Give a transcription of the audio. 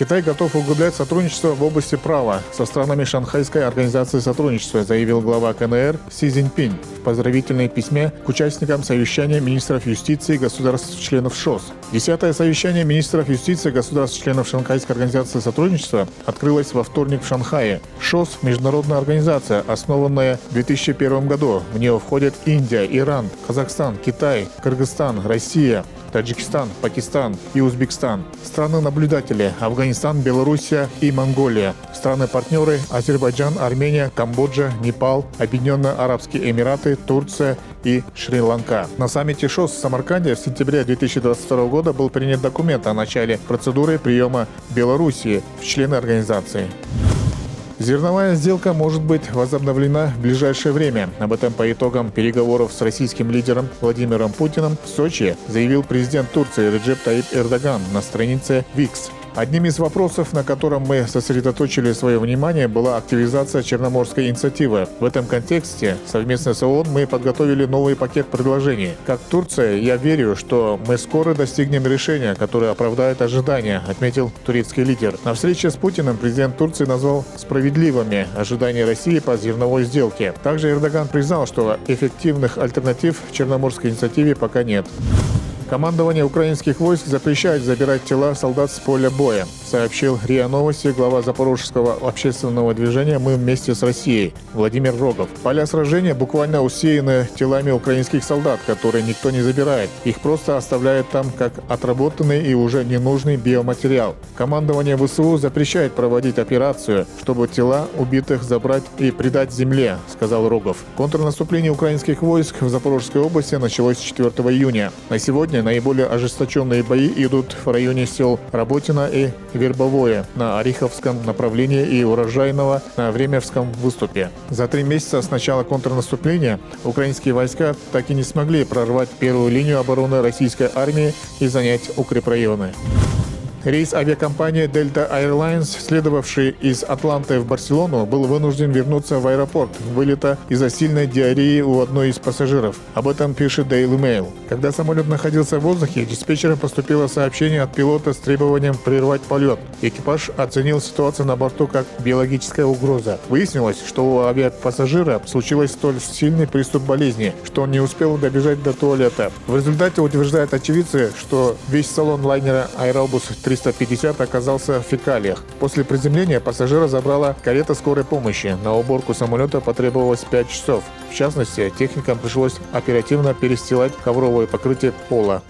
Китай готов углублять сотрудничество в области права со странами Шанхайской организации сотрудничества, заявил глава КНР Си Цзиньпинь в поздравительном письме к участникам совещания министров юстиции государств-членов ШОС. 10-е совещание министров юстиции государств-членов Шанхайской организации сотрудничества открылось во вторник в Шанхае. ШОС – международная организация, основанная в 2001 году. В нее входят Индия, Иран, Казахстан, Китай, Кыргызстан, Россия, Таджикистан, Пакистан и Узбекистан. Страны-наблюдатели – Афганистан, Белоруссия и Монголия. Страны-партнеры – Азербайджан, Армения, Камбоджа, Непал, Объединенные Арабские Эмираты, Турция и Шри-Ланка. На саммите ШОС в Самарканде в сентябре 2022 года был принят документ о начале процедуры приема Белоруссии в члены организации. Зерновая сделка может быть возобновлена в ближайшее время. Об этом по итогам переговоров с российским лидером Владимиром Путиным в Сочи заявил президент Турции Реджеп Таyyip Эрдоган на странице Викс. Одним из вопросов, на котором мы сосредоточили свое внимание, была активизация Черноморской инициативы. В этом контексте совместно с ООН мы подготовили новый пакет предложений. Как Турция, я верю, что мы скоро достигнем решения, которое оправдает ожидания, отметил турецкий лидер. На встрече с Путиным президент Турции назвал справедливыми ожидания России по зерновой сделке. Также Эрдоган признал, что эффективных альтернатив Черноморской инициативе пока нет. Командование украинских войск запрещает забирать тела солдат с поля боя, сообщил РИА Новости глава Запорожского общественного движения «Мы вместе с Россией» Владимир Рогов. Поля сражения буквально усеяны телами украинских солдат, которые никто не забирает. Их просто оставляют там как отработанный и уже ненужный биоматериал. Командование ВСУ запрещает проводить операцию, чтобы тела убитых забрать и предать земле, сказал Рогов. Контрнаступление украинских войск в Запорожской области началось 4 июня. На сегодня наиболее ожесточенные бои идут в районе сел Работино и Вербовое на Ореховском направлении и Урожайного на Времевском выступе. За 3 месяца с начала контрнаступления украинские войска так и не смогли прорвать первую линию обороны российской армии и занять укрепрайоны. Рейс авиакомпании Delta Airlines, следовавший из Атланты в Барселону, был вынужден вернуться в аэропорт вылета из-за сильной диареи у одной из пассажиров. Об этом пишет Daily Mail. Когда самолет находился в воздухе, диспетчерам поступило сообщение от пилота с требованием прервать полет. Экипаж оценил ситуацию на борту как биологическая угроза. Выяснилось, что у авиапассажира случилось столь сильный приступ болезни, что он не успел добежать до туалета. В результате утверждают очевидцы, что весь салон лайнера Airbus 350 оказался в фекалиях. После приземления пассажира забрала карета скорой помощи. На уборку самолета потребовалось 5 часов. В частности, техникам пришлось оперативно перестилать ковровое покрытие пола.